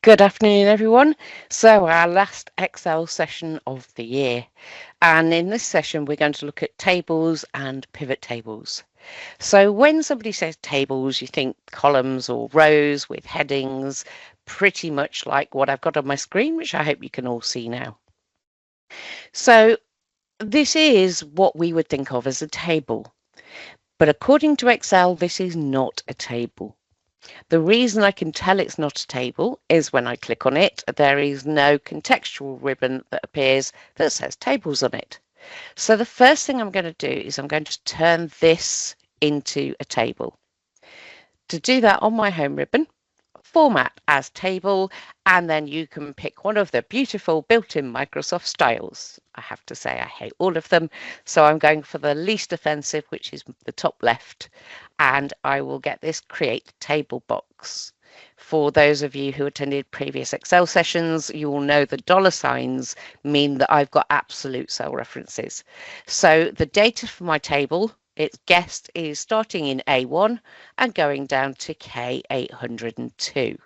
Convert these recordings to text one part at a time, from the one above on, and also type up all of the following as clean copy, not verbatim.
Good afternoon, everyone. So, our last Excel session of the year. And in this session, we're going to look at tables and pivot tables. So, when somebody says tables, you think columns or rows with headings, pretty much like what I've got on my screen, which I hope you can all see now. So, this is what we would think of as a table. But according to Excel, this is not a table. The reason I can tell it's not a table is when I click on it, there is no contextual ribbon that appears that says tables on it. So the first thing I'm going to do is I'm going to turn this into a table. To do that, on my home ribbon, format as table, and then you can pick one of the beautiful built-in Microsoft styles. I have to say I hate all of them, so I'm going for the least offensive, which is the top left, and I will get this create table box. For those of you who attended previous Excel sessions, you will know the dollar signs mean that I've got absolute cell references. So the data for my table, its guessed, is starting in A1 and going down to K802.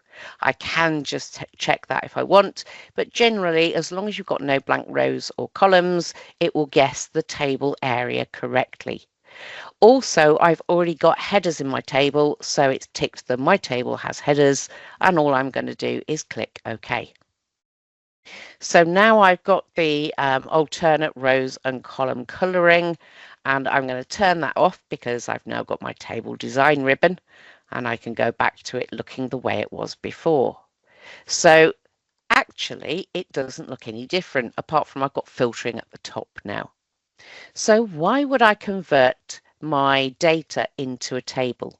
I can just check that if I want, but generally, as long as you've got no blank rows or columns, it will guess the table area correctly. Also, I've already got headers in my table, so it's ticked that my table has headers, and all I'm going to do is click OK. So now I've got the alternate rows and column colouring, and I'm going to turn that off because I've now got my table design ribbon, and I can go back to it looking the way it was before. So actually, it doesn't look any different, apart from I've got filtering at the top now. So why would I convert my data into a table?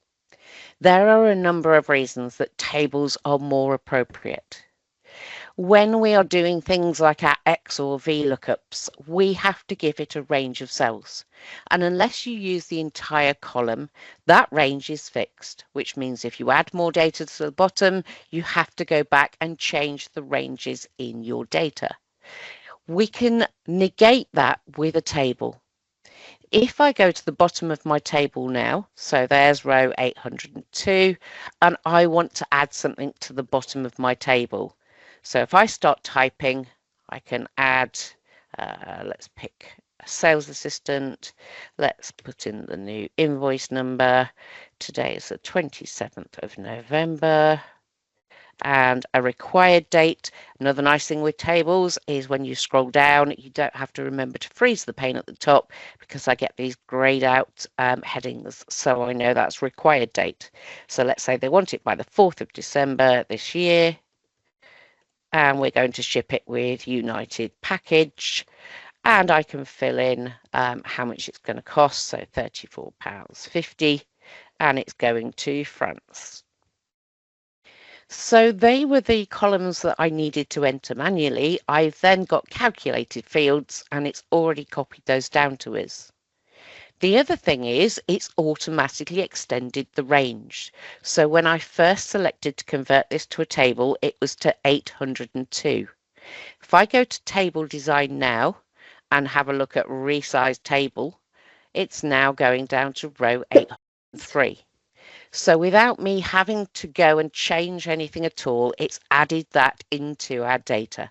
There are a number of reasons that tables are more appropriate. When we are doing things like our X or V lookups, we have to give it a range of cells. And unless you use the entire column, that range is fixed, which means if you add more data to the bottom, you have to go back and change the ranges in your data. We can negate that with a table. If I go to the bottom of my table now, so there's row 802, and I want to add something to the bottom of my table. So if I start typing, I can add, let's pick a sales assistant. Let's put in the new invoice number. Today is the 27th of November. And a required date. Another nice thing with tables is when you scroll down, you don't have to remember to freeze the pane at the top because I get these grayed out headings, so I know that's required date. So let's say they want it by the 4th of December this year, and we're going to ship it with United Package, and I can fill in how much it's going to cost, so £34.50, and it's going to France. So they were the columns that I needed to enter manually. I've then got calculated fields, and it's already copied those down to us. The other thing is it's automatically extended the range. So when I first selected to convert this to a table, it was to 802. If I go to table design now and have a look at resize table, it's now going down to row 803. So without me having to go and change anything at all, it's added that into our data.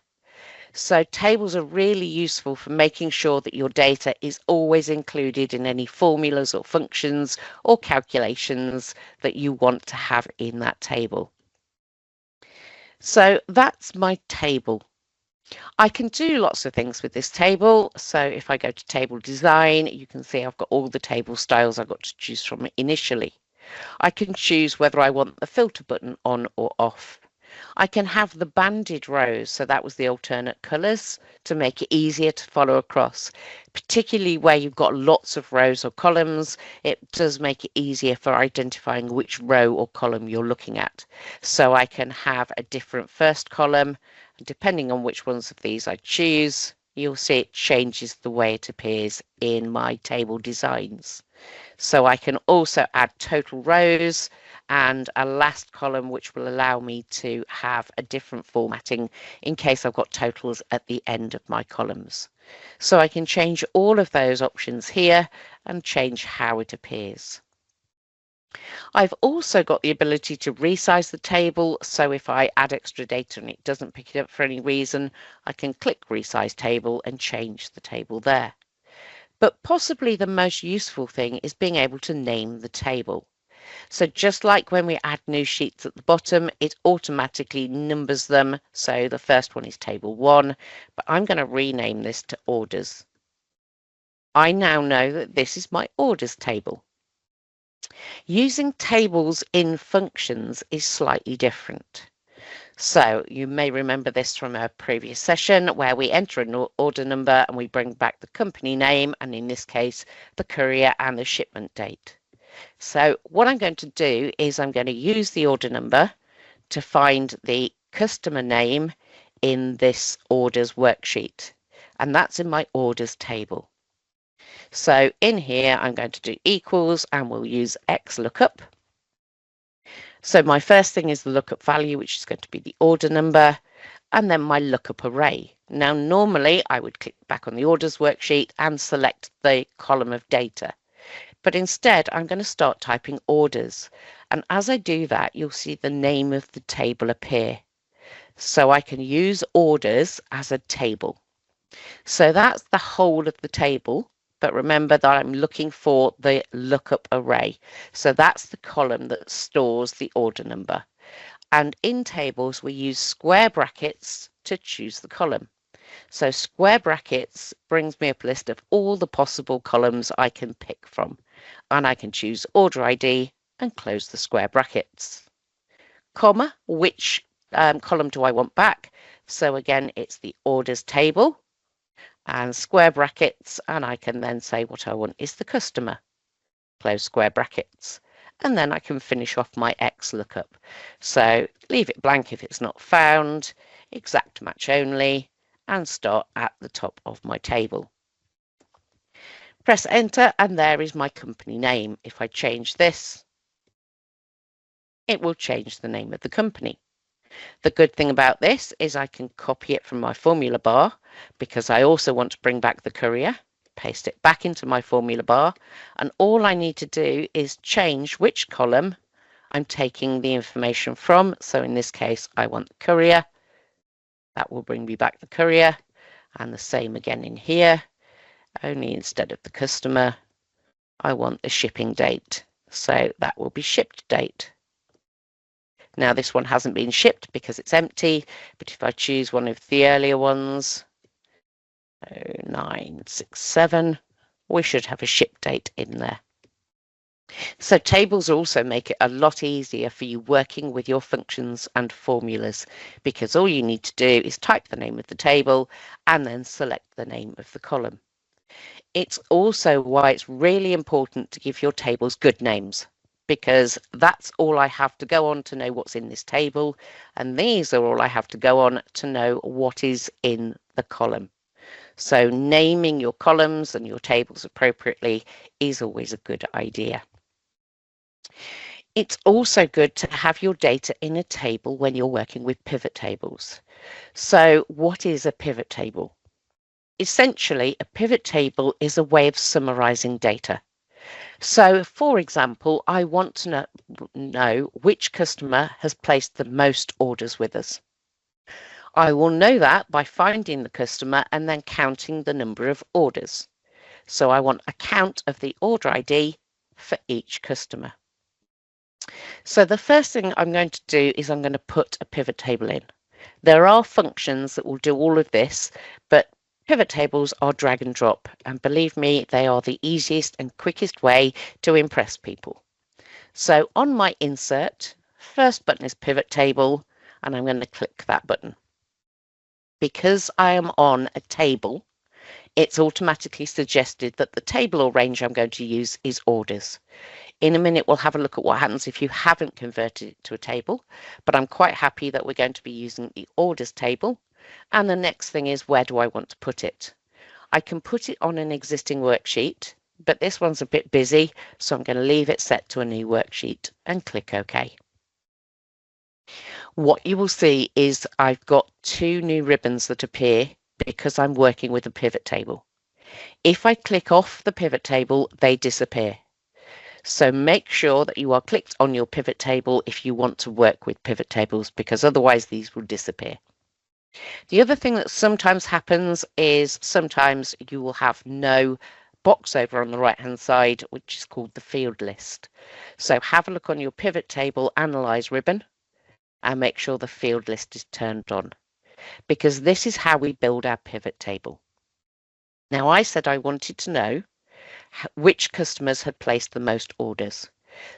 So tables are really useful for making sure that your data is always included in any formulas or functions or calculations that you want to have in that table. So that's my table. I can do lots of things with this table. So if I go to table design, you can see I've got all the table styles I've got to choose from initially. I can choose whether I want the filter button on or off. I can have the banded rows, so that was the alternate colours, to make it easier to follow across. Particularly where you've got lots of rows or columns, it does make it easier for identifying which row or column you're looking at. So I can have a different first column, and depending on which ones of these I choose, you'll see it changes the way it appears in my table designs. So I can also add total rows and a last column, which will allow me to have a different formatting in case I've got totals at the end of my columns. So I can change all of those options here and change how it appears. I've also got the ability to resize the table, so if I add extra data and it doesn't pick it up for any reason, I can click resize table and change the table there. But possibly the most useful thing is being able to name the table. So just like when we add new sheets at the bottom, it automatically numbers them. So the first one is table 1, but I'm going to rename this to orders. I now know that this is my orders table. Using tables in functions is slightly different. So you may remember this from a previous session where we enter an order number and we bring back the company name, and in this case, the courier and the shipment date. So what I'm going to do is I'm going to use the order number to find the customer name in this orders worksheet, and that's in my orders table. So in here, I'm going to do equals and we'll use X lookup. So my first thing is the lookup value, which is going to be the order number, and then my lookup array. Now, normally I would click back on the orders worksheet and select the column of data. But instead, I'm going to start typing orders. And as I do that, you'll see the name of the table appear. So I can use orders as a table. So that's the whole of the table. But remember that I'm looking for the lookup array. So that's the column that stores the order number. And in tables, we use square brackets to choose the column. So square brackets brings me up a list of all the possible columns I can pick from. And I can choose order ID and close the square brackets. Comma, which column do I want back? So again, it's the orders table. And square brackets, and I can then say what I want is the customer. Close square brackets. And then I can finish off my X lookup. So leave it blank if it's not found, exact match only, and start at the top of my table. Press enter and there is my company name. If I change this, it will change the name of the company. The good thing about this is I can copy it from my formula bar because I also want to bring back the courier, paste it back into my formula bar, and all I need to do is change which column I'm taking the information from. So in this case, I want the courier. That will bring me back the courier, and the same again in here, only instead of the customer, I want the shipping date. So that will be shipped date. Now this one hasn't been shipped because it's empty, but if I choose one of the earlier ones, 0967, we should have a ship date in there. So tables also make it a lot easier for you working with your functions and formulas, because all you need to do is type the name of the table and then select the name of the column. It's also why it's really important to give your tables good names, because that's all I have to go on to know what's in this table, and these are all I have to go on to know what is in the column. So naming your columns and your tables appropriately is always a good idea. It's also good to have your data in a table when you're working with pivot tables. So what is a pivot table? Essentially, a pivot table is a way of summarizing data. So, for example, I want to know which customer has placed the most orders with us. I will know that by finding the customer and then counting the number of orders. So I want a count of the order ID for each customer. So the first thing I'm going to do is I'm going to put a pivot table in. There are functions that will do all of this, but pivot tables are drag and drop, and believe me, they are the easiest and quickest way to impress people. So on my insert, first button is pivot table, and I'm going to click that button. Because I am on a table, it's automatically suggested that the table or range I'm going to use is orders. In a minute, we'll have a look at what happens if you haven't converted it to a table, but I'm quite happy that we're going to be using the orders table. And the next thing is, where do I want to put it? I can put it on an existing worksheet, but this one's a bit busy, so I'm going to leave it set to a new worksheet and click OK. What you will see is I've got two new ribbons that appear because I'm working with a pivot table. If I click off the pivot table, they disappear. So make sure that you are clicked on your pivot table if you want to work with pivot tables, because otherwise these will disappear. The other thing that sometimes happens is sometimes you will have no box over on the right hand side, which is called the field list. So have a look on your pivot table analyze ribbon and make sure the field list is turned on, because this is how we build our pivot table. Now I said I wanted to know which customers had placed the most orders.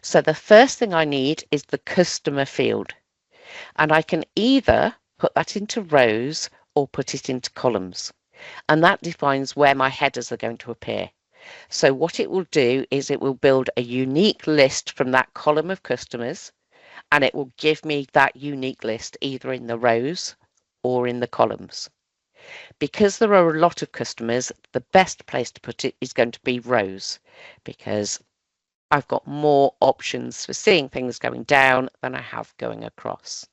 So the first thing I need is the customer field, and I can either put that into rows or put it into columns, and that defines where my headers are going to appear. So what it will do is it will build a unique list from that column of customers, and it will give me that unique list either in the rows or in the columns. Because there are a lot of customers, the best place to put it is going to be rows, because I've got more options for seeing things going down than I have going across.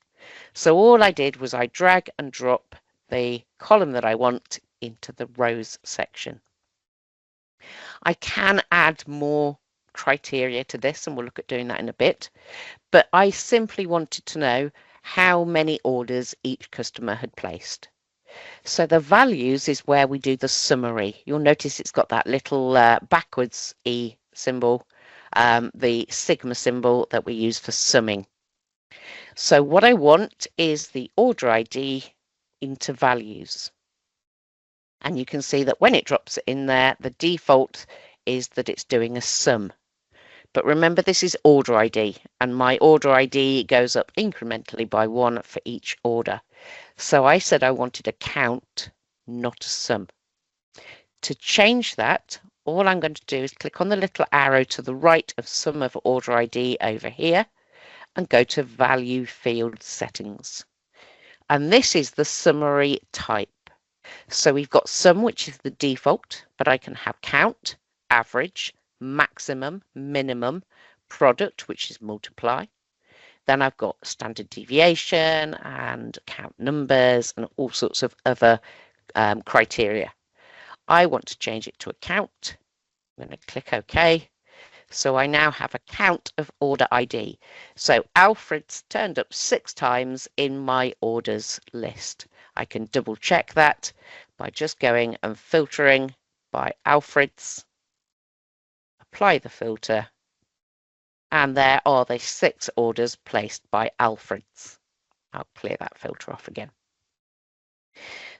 So all I did was I drag and drop the column that I want into the rows section. I can add more criteria to this, and we'll look at doing that in a bit, but I simply wanted to know how many orders each customer had placed. So the values is where we do the summary. You'll notice it's got that little backwards E symbol, the sigma symbol that we use for summing. So what I want is the order ID into values. And you can see that when it drops it in there, the default is that it's doing a sum. But remember, this is order ID, and my order ID goes up incrementally by 1 for each order. So I said I wanted a count, not a sum. To change that, all I'm going to do is click on the little arrow to the right of sum of order ID over here and go to value field settings. And this is the summary type. So we've got sum, which is the default, but I can have count, average, maximum, minimum, product, which is multiply. Then I've got standard deviation and count numbers and all sorts of other criteria. I want to change it to a count. I'm going to click OK. So I now have a count of order ID. So Alfred's turned up 6 times in my orders list. I can double check that by just going and filtering by Alfred's, apply the filter, and there are the 6 orders placed by Alfred's. I'll clear that filter off again.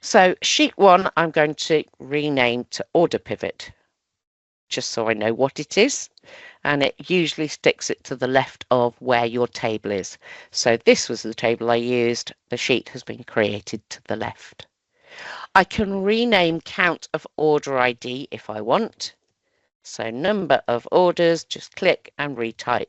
So sheet 1 I'm going to rename to order pivot, just so I know what it is, and it usually sticks it to the left of where your table is. So this was the table I used. The sheet has been created to the left. I can rename count of order ID if I want. So number of orders, just click and retype.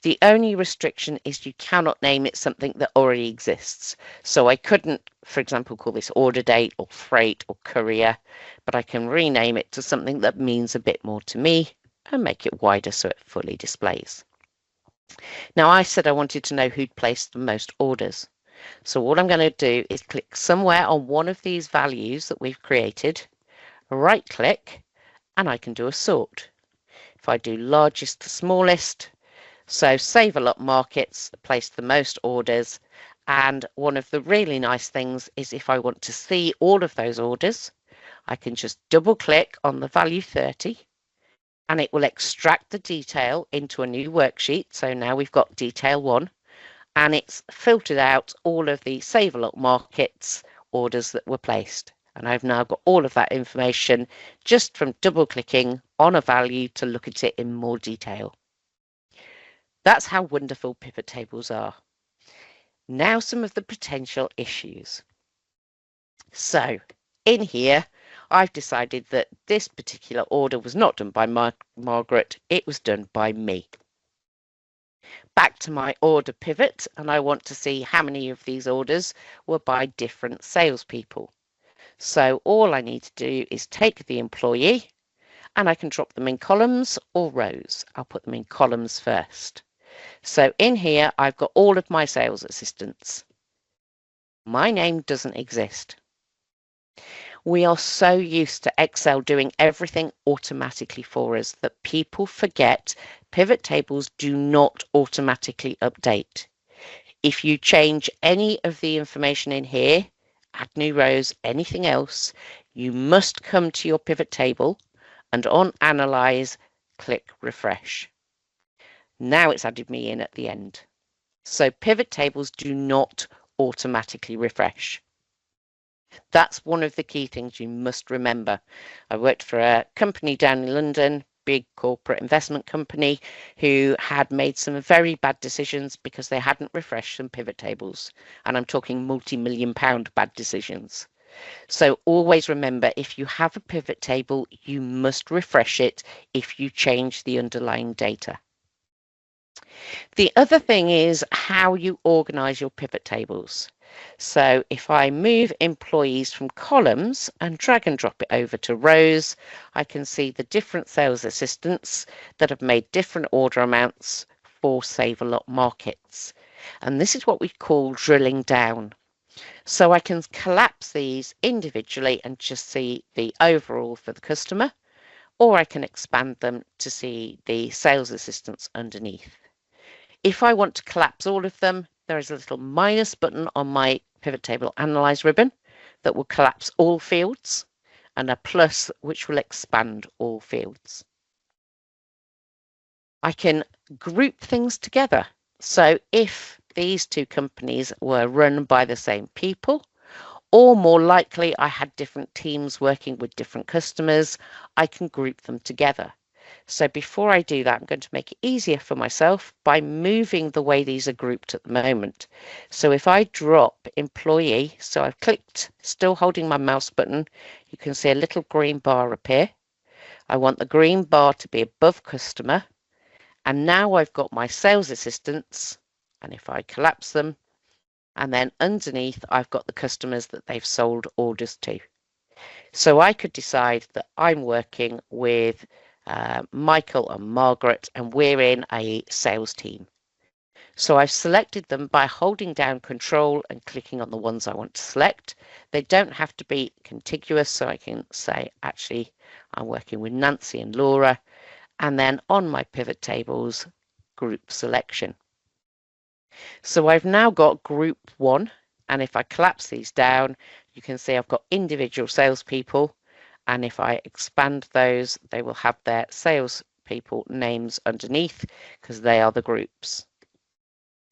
The only restriction is you cannot name it something that already exists. So I couldn't, for example, call this order date or freight or courier, but I can rename it to something that means a bit more to me and make it wider so it fully displays. Now I said I wanted to know who'd placed the most orders. So all I'm going to do is click somewhere on one of these values that we've created, right click, and I can do a sort. If I do largest to smallest, so Save a Lot Markets placed the most orders, and one of the really nice things is if I want to see all of those orders, I can just double click on the value 30 and it will extract the detail into a new worksheet. So now we've got detail 1 and it's filtered out all of the Save a Lot Markets orders that were placed. And I've now got all of that information just from double clicking on a value to look at it in more detail. That's how wonderful pivot tables are. Now some of the potential issues. So in here, I've decided that this particular order was not done by Margaret, it was done by me. Back to my order pivot, and I want to see how many of these orders were by different salespeople. So all I need to do is take the employee and I can drop them in columns or rows. I'll put them in columns first. So in here, I've got all of my sales assistants. My name doesn't exist. We are so used to Excel doing everything automatically for us that people forget pivot tables do not automatically update. If you change any of the information in here, add new rows, anything else, you must come to your pivot table and on Analyze, click Refresh. Now it's added me in at the end. So pivot tables do not automatically refresh. That's one of the key things you must remember. I worked for a company down in London, big corporate investment company, who had made some very bad decisions because they hadn't refreshed some pivot tables. And I'm talking multi-million pound bad decisions. So always remember, if you have a pivot table, you must refresh it if you change the underlying data. The other thing is how you organize your pivot tables. So if I move employees from columns and drag and drop it over to rows, I can see the different sales assistants that have made different order amounts for Save a Lot markets. And this is what we call drilling down. So I can collapse these individually and just see the overall for the customer, or I can expand them to see the sales assistants underneath. If I want to collapse all of them, there is a little minus button on my pivot table analyze ribbon that will collapse all fields, and a plus which will expand all fields. I can group things together. So if these two companies were run by the same people, or more likely I had different teams working with different customers, I can group them together. So before I do that, I'm going to make it easier for myself by moving the way these are grouped at the moment. So if I drop employee, so I've clicked, still holding my mouse button, you can see a little green bar appear. I want the green bar to be above customer. And now I've got my sales assistants. And if I collapse them, and then underneath, I've got the customers that they've sold orders to. So I could decide that I'm working with Michael and Margaret, and we're in a sales team. So I've selected them by holding down Control and clicking on the ones I want to select. They don't have to be contiguous, so I can say, actually, I'm working with Nancy and Laura, and then on my pivot tables, group selection. So I've now got group 1, and if I collapse these down, you can see I've got individual salespeople. And if I expand those, they will have their salespeople names underneath because they are the groups.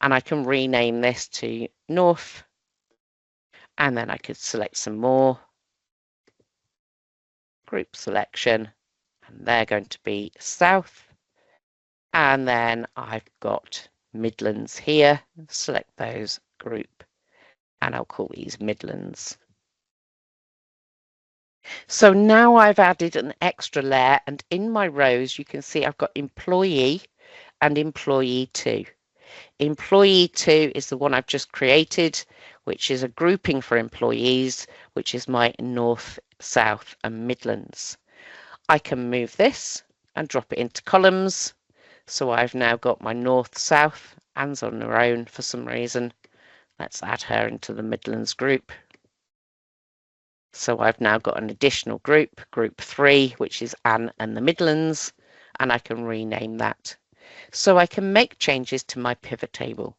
And I can rename this to North. And then I could select some more. Group selection. And they're going to be South. And then I've got Midlands here. Select those group. And I'll call these Midlands. So now I've added an extra layer, and in my rows you can see I've got employee and employee 2. Employee 2 is the one I've just created, which is a grouping for employees, which is my North, South and Midlands. I can move this and drop it into columns. So I've now got my North, South. Anne's on her own for some reason. Let's add her into the Midlands group. So I've now got an additional group, group 3, which is Anne and the Midlands, and I can rename that. So I can make changes to my pivot table.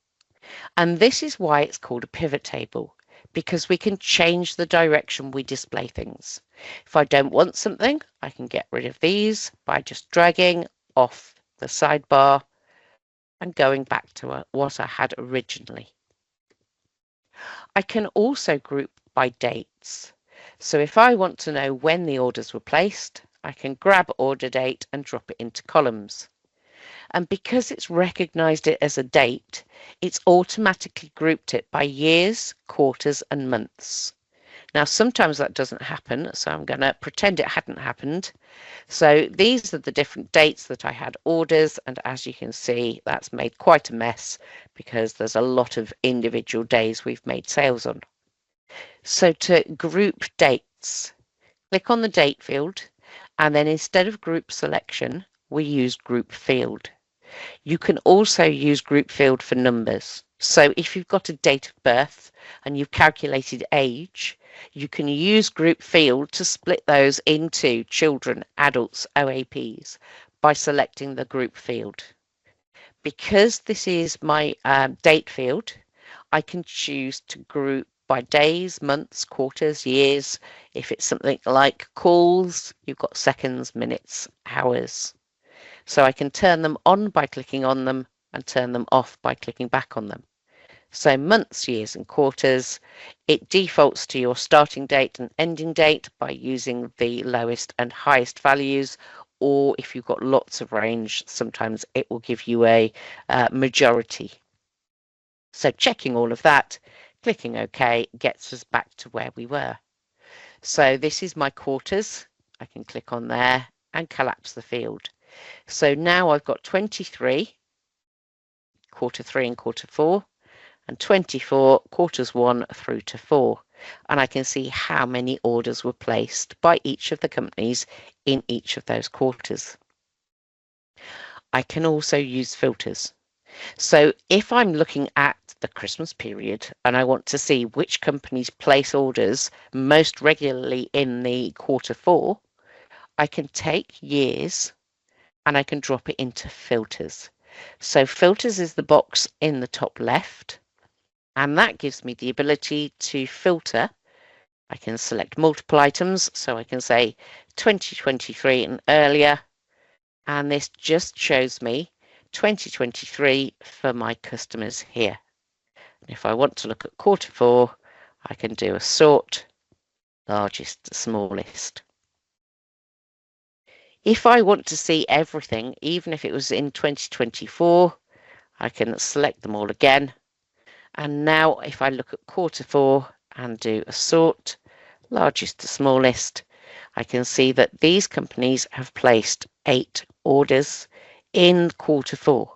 And this is why it's called a pivot table, because we can change the direction we display things. If I don't want something, I can get rid of these by just dragging off the sidebar and going back to what I had originally. I can also group by dates. So if I want to know when the orders were placed, I can grab order date and drop it into columns. And because it's recognized it as a date, it's automatically grouped it by years, quarters and months. Now, sometimes that doesn't happen, so I'm going to pretend it hadn't happened. So these are the different dates that I had orders, and as you can see, that's made quite a mess because there's a lot of individual days we've made sales on. So to group dates, click on the date field, and then instead of group selection, we use group field. You can also use group field for numbers. So if you've got a date of birth and you've calculated age, You can use group field to split those into children, adults, OAPs by selecting the group field. Because this is my date field, I can choose to group by days, months, quarters, years. If it's something like calls, you've got seconds, minutes, hours. So I can turn them on by clicking on them and turn them off by clicking back on them. So months, years and quarters, it defaults to your starting date and ending date by using the lowest and highest values, or if you've got lots of range, sometimes it will give you a majority. So checking all of that, clicking OK gets us back to where we were. So this is my quarters. I can click on there and collapse the field. So now I've got 23, quarter 3 and quarter 4, and 24, quarters 1 through to 4. And I can see how many orders were placed by each of the companies in each of those quarters. I can also use filters. So if I'm looking at the Christmas period and I want to see which companies place orders most regularly in the quarter 4, I can take years and I can drop it into filters. So filters is the box in the top left, and that gives me the ability to filter. I can select multiple items, so I can say 2023 and earlier, and this just shows me 2023 for my customers here. And if I want to look at quarter 4, I can do a sort, largest to smallest. If I want to see everything, even if it was in 2024, I can select them all again. And now if I look at quarter 4 and do a sort, largest to smallest, I can see that these companies have placed 8 orders in quarter 4.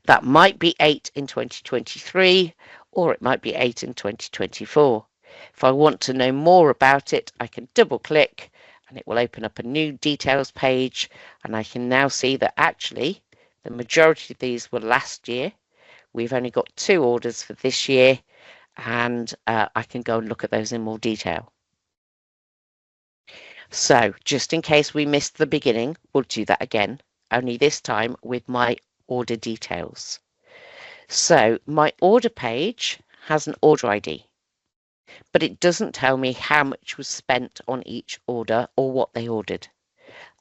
That might be 8 in 2023, or it might be 8 in 2024. If I want to know more about it, I can double click and it will open up a new details page, and I can now see that actually the majority of these were last year. We've only got 2 orders for this year, and I can go and look at those in more detail. So just in case we missed the beginning, we'll do that again, only this time with my order details. So my order page has an order ID, but it doesn't tell me how much was spent on each order or what they ordered.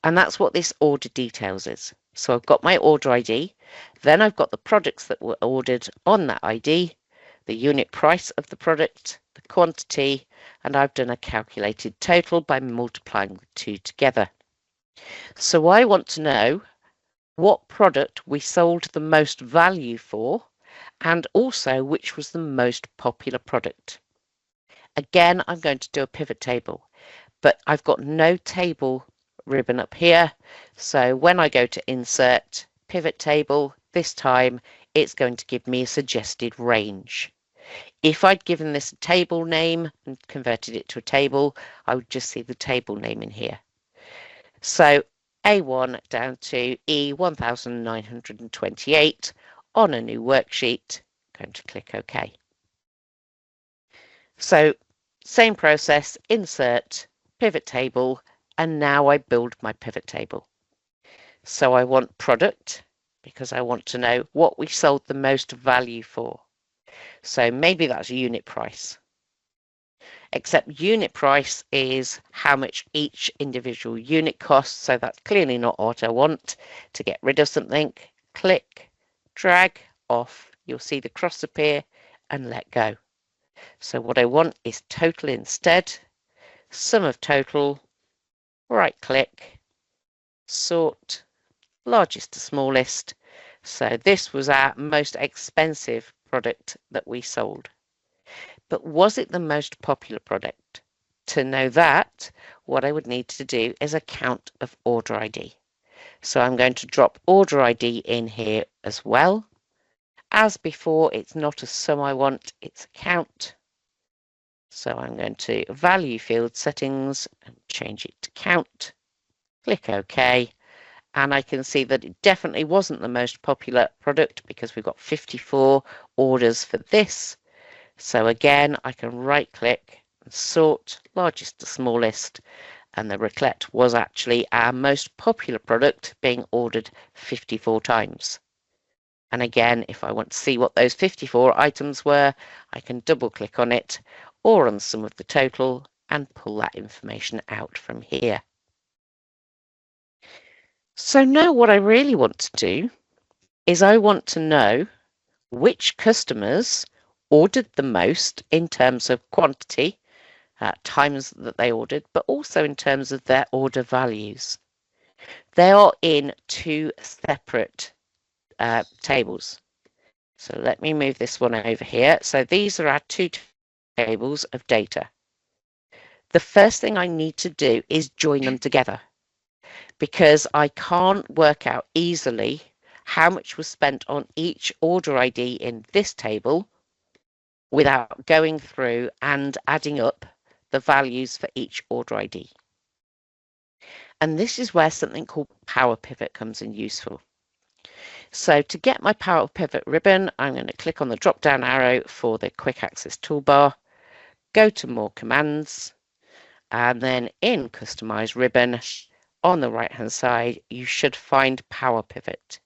And that's what this order details is. So I've got my order ID, then I've got the products that were ordered on that ID, the unit price of the product, the quantity, and I've done a calculated total by multiplying the two together. So I want to know what product we sold the most value for, and also which was the most popular product. Again, I'm going to do a pivot table, but I've got no table ribbon up here. So when I go to insert pivot table, this time it's going to give me a suggested range. If I'd given this a table name and converted it to a table, I would just see the table name in here. So A1 down to E1928 on a new worksheet. I'm going to click OK. So same process, insert, pivot table, and now I build my pivot table. So I want product because I want to know what we sold the most value for. So maybe that's a unit price. Except unit price is how much each individual unit costs, so that's clearly not what I want. To get rid of something, click, drag off, you'll see the cross appear, and let go. So what I want is total instead, sum of total, right click, sort, largest to smallest. So this was our most expensive product that we sold. But was it the most popular product? To know that, what I would need to do is a count of order ID. So I'm going to drop order ID in here as well. As before, it's not a sum I want, it's a count. So I'm going to value field settings and change it to count. Click OK. And I can see that it definitely wasn't the most popular product because we've got 54 orders for this. So again, I can right click, and sort, largest to smallest, and the raclette was actually our most popular product, being ordered 54 times. And again, if I want to see what those 54 items were, I can double click on it or on the sum of the total and pull that information out from here. So now what I really want to do is I want to know which customers ordered the most in terms of quantity, times that they ordered, but also in terms of their order values. They are in two separate tables. So let me move this one over here. So these are our two tables of data. The first thing I need to do is join them together, because I can't work out easily how much was spent on each order ID in this table without going through and adding up the values for each order ID. And this is where something called Power Pivot comes in useful. So to get my Power Pivot ribbon, I'm going to click on the drop down arrow for the quick access toolbar, go to more commands, and then in Customize ribbon on the right hand side, you should find Power Pivot.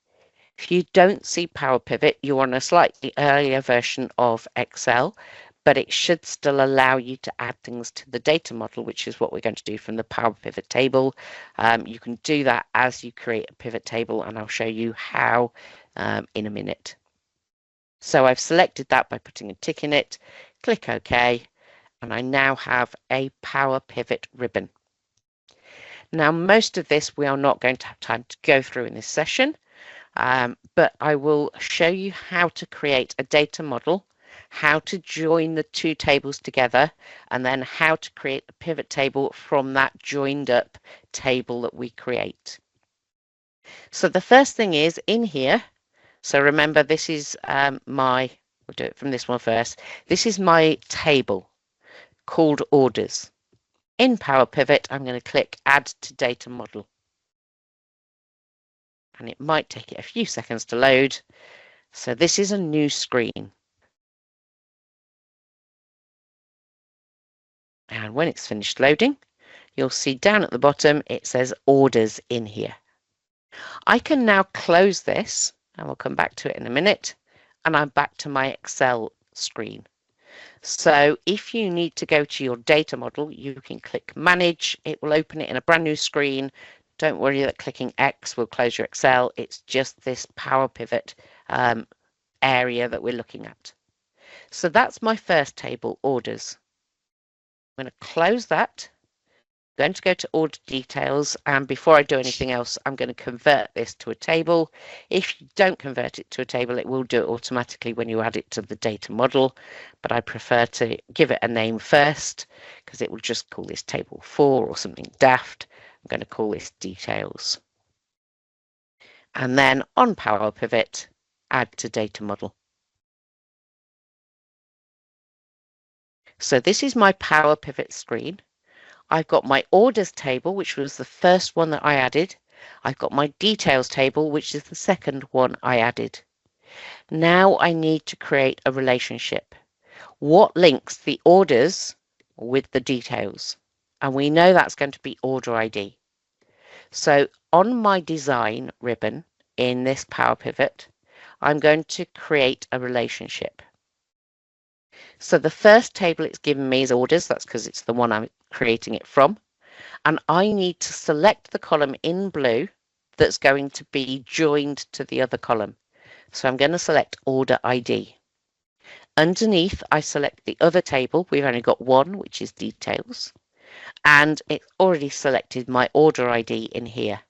If you don't see Power Pivot, you're on a slightly earlier version of Excel, but it should still allow you to add things to the data model, which is what we're going to do from the Power Pivot table. You can do that as you create a pivot table, and I'll show you how in a minute. So I've selected that by putting a tick in it, click OK, and I now have a Power Pivot ribbon. Now, most of this we are not going to have time to go through in this session, but I will show you how to create a data model, how to join the two tables together, and then how to create a pivot table from that joined up table that we create. So the first thing is in here. So remember, this is we'll do it from this one first. This is my table called orders. In Power Pivot, I'm going to click Add to Data Model. And it might take it a few seconds to load. So this is a new screen. And when it's finished loading, you'll see down at the bottom, it says orders in here. I can now close this, and we'll come back to it in a minute, and I'm back to my Excel screen. So if you need to go to your data model, you can click Manage. It will open it in a brand new screen. Don't worry that clicking X will close your Excel. It's just this Power Pivot area that we're looking at. So that's my first table, orders. I'm going to close that. I'm going to go to order details, and before I do anything else, I'm going to convert this to a table. If you don't convert it to a table, it will do it automatically when you add it to the data model, but I prefer to give it a name first because it will just call this table 4 or something daft. I'm going to call this details. And then on Power Pivot, add to data model. So this is my Power Pivot screen. I've got my orders table, which was the first one that I added. I've got my details table, which is the second one I added. Now I need to create a relationship. What links the orders with the details? And we know that's going to be order ID. So on my design ribbon in this Power Pivot, I'm going to create a relationship. So the first table it's given me is orders. That's because it's the one I'm creating it from. And I need to select the column in blue that's going to be joined to the other column. So I'm going to select order ID. Underneath, I select the other table. We've only got one, which is details. And it's already selected my order ID in here.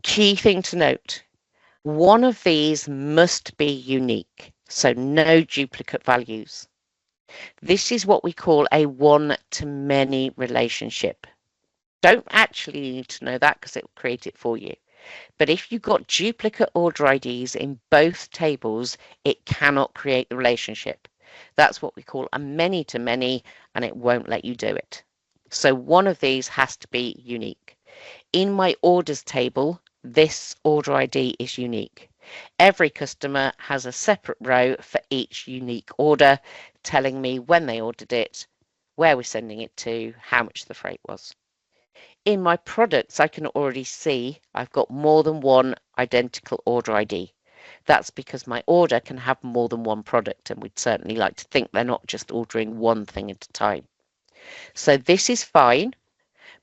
Key thing to note, one of these must be unique. So no duplicate values. This is what we call a one-to-many relationship. Don't actually need to know that because it will create it for you. But if you've got duplicate order IDs in both tables, it cannot create the relationship. That's what we call a many-to-many, and it won't let you do it. So one of these has to be unique. In my orders table, this order ID is unique. Every customer has a separate row for each unique order telling me when they ordered it, where we're sending it to, how much the freight was. In my products, I can already see I've got more than one identical order ID. That's because my order can have more than one product, and we'd certainly like to think they're not just ordering one thing at a time. So this is fine,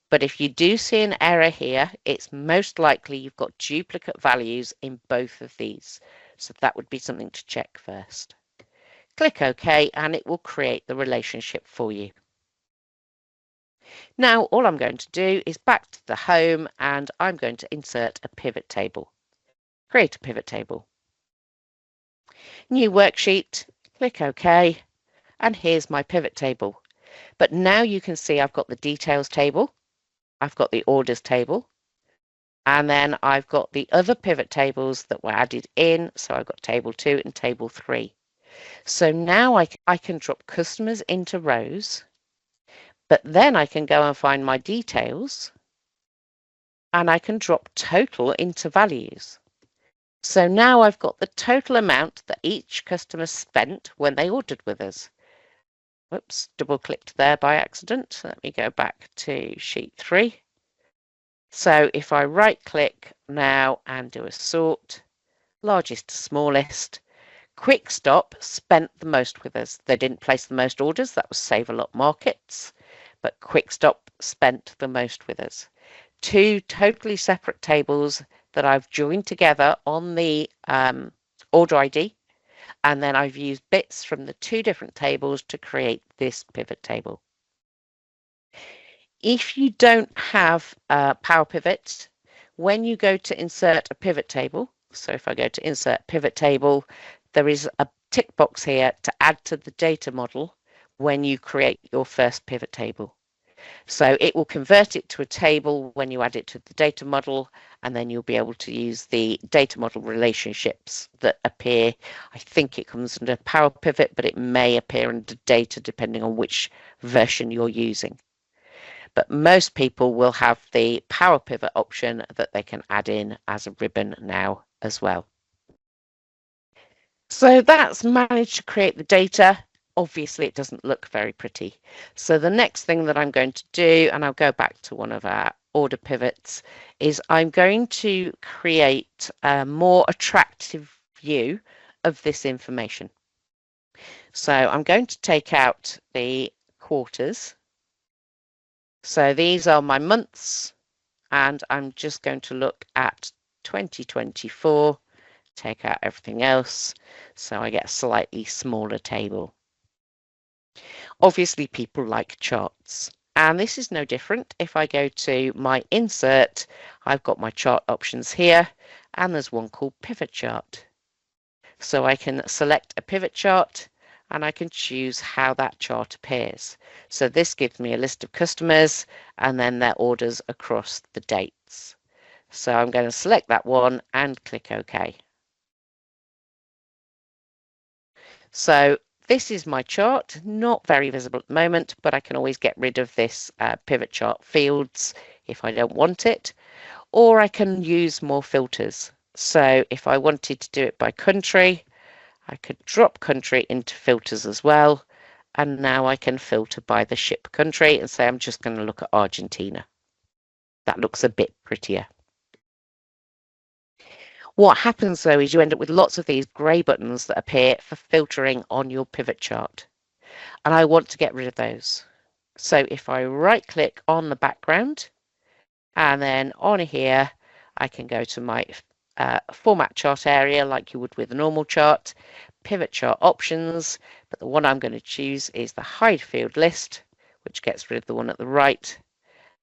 but if you do see an error here, it's most likely you've got duplicate values in both of these. So that would be something to check first. Click OK and it will create the relationship for you. Now all I'm going to do is back to the home and I'm going to insert a pivot table. Create a pivot table. New worksheet, click OK, and here's my pivot table. But now you can see I've got the details table, I've got the orders table, and then I've got the other pivot tables that were added in. So I've got table 2 and table 3. So now I can drop customers into rows, but then I can go and find my details and I can drop total into values. So now I've got the total amount that each customer spent when they ordered with us. Whoops, double clicked there by accident. Let me go back to sheet 3. So if I right click now and do a sort, largest to smallest, Quick Stop spent the most with us. They didn't place the most orders, that was Save a Lot Markets, but Quick Stop spent the most with us. Two totally separate tables that I've joined together on the order ID, and then I've used bits from the two different tables to create this pivot table. If you don't have Power Pivot, when you go to insert a pivot table, so if I go to insert pivot table, there is a tick box here to add to the data model when you create your first pivot table. So it will convert it to a table when you add it to the data model, and then you'll be able to use the data model relationships that appear. I think it comes under Power Pivot, but it may appear under data depending on which version you're using. But most people will have the Power Pivot option that they can add in as a ribbon now as well. So that's managed to create the data. Obviously, it doesn't look very pretty. So the next thing that I'm going to do, and I'll go back to one of our order pivots, is I'm going to create a more attractive view of this information. So I'm going to take out the quarters. So these are my months, and I'm just going to look at 2024, take out everything else, so I get a slightly smaller table. Obviously, people like charts, and this is no different. If I go to my insert, I've got my chart options here, and there's one called pivot chart. So I can select a pivot chart and I can choose how that chart appears. So this gives me a list of customers and then their orders across the dates. So I'm going to select that one and click OK. So this is my chart, not very visible at the moment, but I can always get rid of this pivot chart fields if I don't want it, or I can use more filters. So if I wanted to do it by country, I could drop country into filters as well. And now I can filter by the ship country and say I'm just going to look at Argentina. That looks a bit prettier. What happens though is you end up with lots of these grey buttons that appear for filtering on your pivot chart. And I want to get rid of those. So if I right click on the background and then on here, I can go to my format chart area like you would with a normal chart, pivot chart options, but the one I'm going to choose is the hide field list, which gets rid of the one at the right,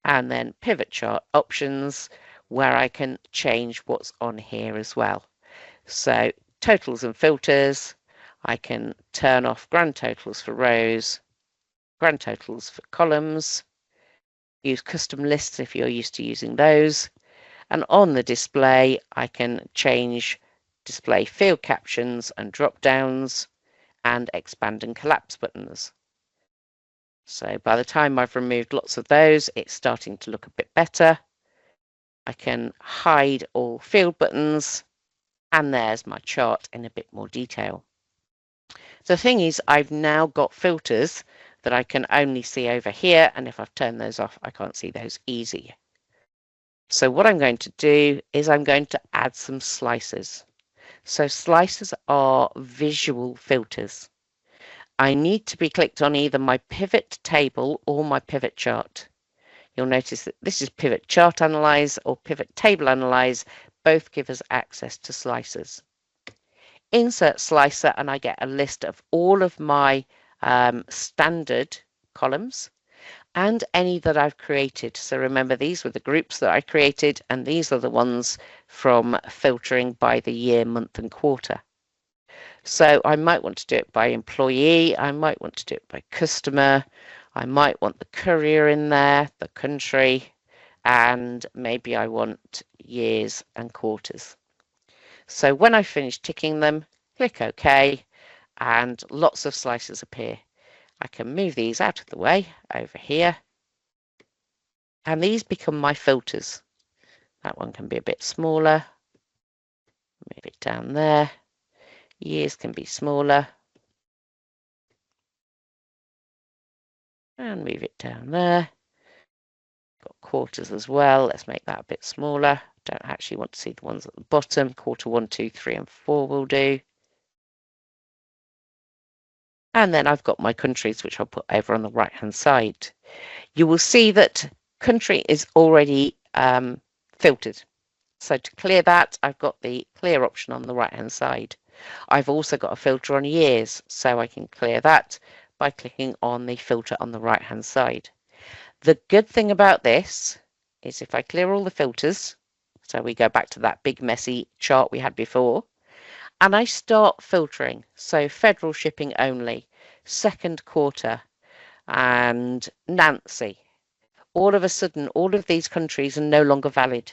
and then pivot chart options, where I can change what's on here as well. So totals and filters, I can turn off grand totals for rows, grand totals for columns, use custom lists if you're used to using those. And on the display, I can change display field captions and drop downs and expand and collapse buttons. So by the time I've removed lots of those, it's starting to look a bit better. I can hide all field buttons, and there's my chart in a bit more detail. The thing is, I've now got filters that I can only see over here, and if I've turned those off, I can't see those easy. So what I'm going to do is I'm going to add some slicers. So slicers are visual filters. I need to be clicked on either my pivot table or my pivot chart. You'll notice that this is pivot chart analyze or pivot table analyze. Both give us access to slicers. Insert slicer and I get a list of all of my standard columns and any that I've created. So remember, these were the groups that I created, and these are the ones from filtering by the year, month and quarter. So I might want to do it by employee, I might want to do it by customer, I might want the courier in there, the country, and maybe I want years and quarters. So when I finish ticking them, click OK, and lots of slices appear. I can move these out of the way over here, and these become my filters. That one can be a bit smaller. Move it down there. Years can be smaller. And move it down there. Got quarters as well. Let's make that a bit smaller. Don't actually want to see the ones at the bottom. Quarter 1, 2, 3, and 4 will do. And then I've got my countries, which I'll put over on the right hand side. You will see that country is already filtered. So to clear that, I've got the clear option on the right hand side. I've also got a filter on years, so I can clear that by clicking on the filter on the right hand side. The good thing about this is if I clear all the filters, so we go back to that big messy chart we had before, and I start filtering, so federal shipping only, second quarter, and Nancy, all of a sudden all of these countries are no longer valid.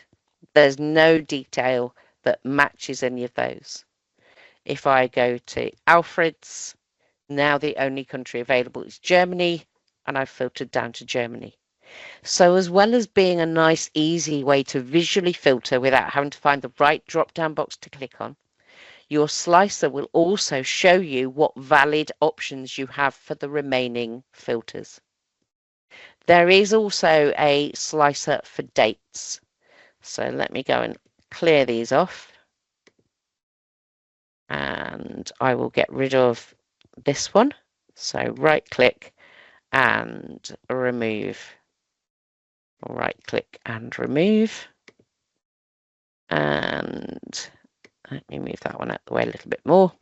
There's no detail that matches any of those. If I go to Alfred's, now the only country available is Germany, and I've filtered down to Germany. So as well as being a nice, easy way to visually filter without having to find the right drop-down box to click on, your slicer will also show you what valid options you have for the remaining filters. There is also a slicer for dates. So let me go and clear these off. And I will get rid of this one. So right click and remove. Right click and remove. And let me move that one out the way a little bit more.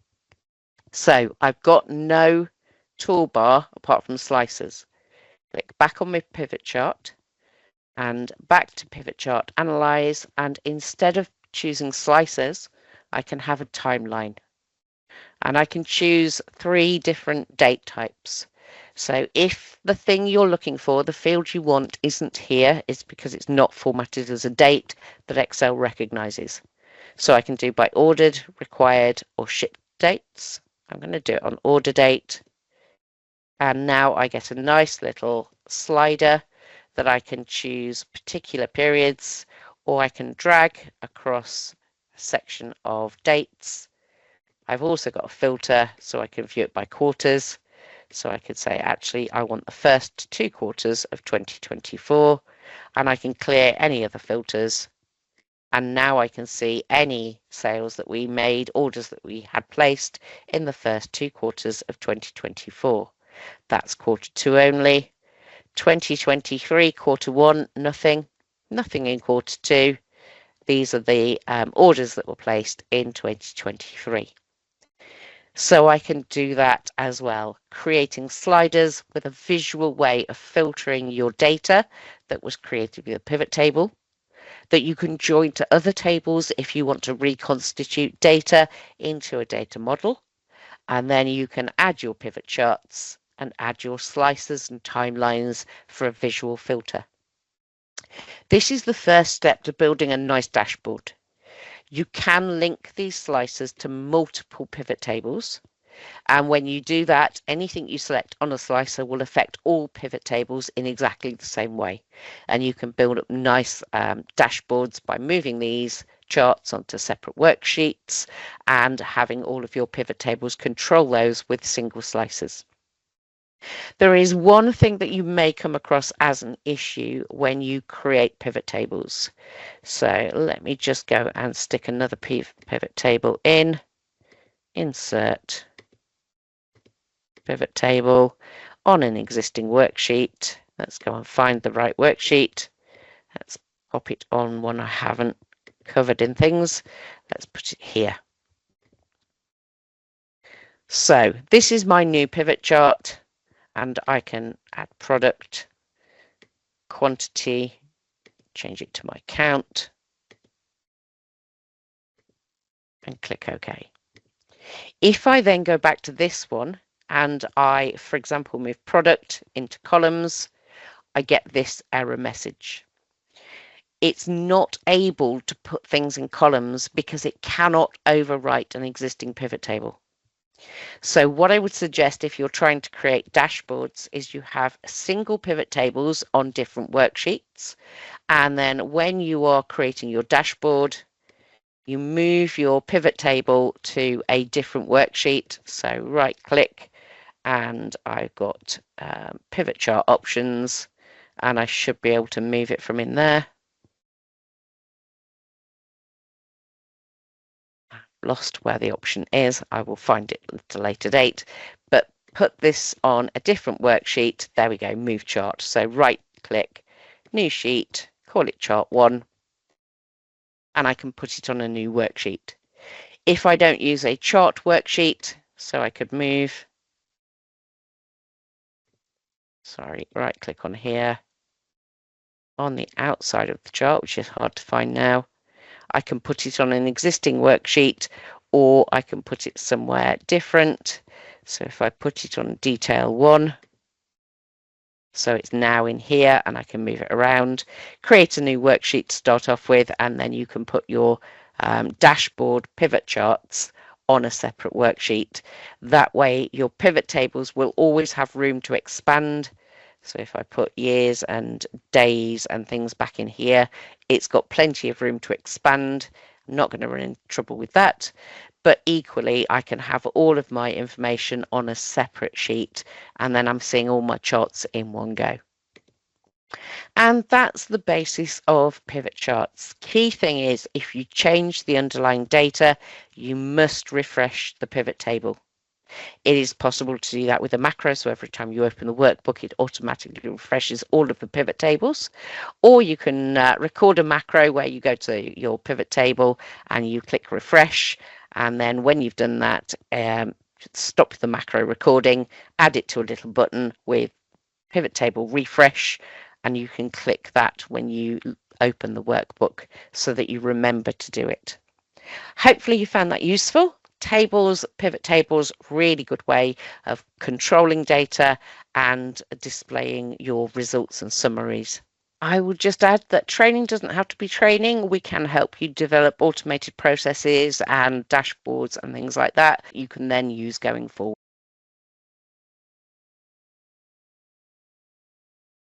So I've got no toolbar apart from slicers. Click back on my pivot chart and back to pivot chart analyze, and instead of choosing slicers, I can have a timeline. And I can choose 3 different date types. So if the thing you're looking for, the field you want, isn't here, it's because it's not formatted as a date that Excel recognizes. So I can do by ordered, required, or shipped dates. I'm going to do it on order date. And now I get a nice little slider that I can choose particular periods, or I can drag across a section of dates. I've also got a filter so I can view it by quarters. So I could say, actually, I want the first 2 quarters of 2024, and I can clear any of the filters. And now I can see any sales that we made, orders that we had placed in the first 2 quarters of 2024. That's quarter 2 only. 2023, quarter 1, nothing in quarter 2. These are the orders that were placed in 2023. So I can do that as well, creating sliders with a visual way of filtering your data that was created with a pivot table, that you can join to other tables if you want to reconstitute data into a data model, and then you can add your pivot charts and add your slicers and timelines for a visual filter. This is the first step to building a nice dashboard. You can link these slicers to multiple pivot tables. And when you do that, anything you select on a slicer will affect all pivot tables in exactly the same way. And you can build up nice dashboards by moving these charts onto separate worksheets and having all of your pivot tables control those with single slices. There is one thing that you may come across as an issue when you create pivot tables. So let me just go and stick another pivot table in, insert pivot table on an existing worksheet. Let's go and find the right worksheet. Let's pop it on one I haven't covered in things. Let's put it here. So this is my new pivot chart, and I can add product, quantity, change it to my count, and click OK. If I then go back to this one and I, for example, move product into columns, I get this error message. It's not able to put things in columns because it cannot overwrite an existing pivot table. So what I would suggest if you're trying to create dashboards is you have single pivot tables on different worksheets, and then when you are creating your dashboard, you move your pivot table to a different worksheet. So right click, and I've got pivot chart options, and I should be able to move it from in there. Lost where the option is. I will find it at a later date, but put this on a different worksheet. There we go, move chart. So right click, new sheet, call it chart 1, and I can put it on a new worksheet. If I don't use a chart worksheet, so I could move, right click on here, on the outside of the chart, which is hard to find now. I can put it on an existing worksheet, or I can put it somewhere different. So if I put it on detail 1, so it's now in here, and I can move it around, create a new worksheet to start off with, and then you can put your dashboard pivot charts on a separate worksheet. That way your pivot tables will always have room to expand. So if I put years and days and things back in here, it's got plenty of room to expand. I'm not going to run into trouble with that. But equally, I can have all of my information on a separate sheet, and then I'm seeing all my charts in one go. And that's the basis of pivot charts. Key thing is, if you change the underlying data, you must refresh the pivot table. It is possible to do that with a macro, so every time you open the workbook, it automatically refreshes all of the pivot tables. Or you can record a macro where you go to your pivot table and you click refresh, and then when you've done that, stop the macro recording, add it to a little button with pivot table refresh, and you can click that when you open the workbook so that you remember to do it. Hopefully you found that useful. Tables, pivot tables, really good way of controlling data and displaying your results and summaries. I will just add that training doesn't have to be training. We can help you develop automated processes and dashboards and things like that you can then use going forward.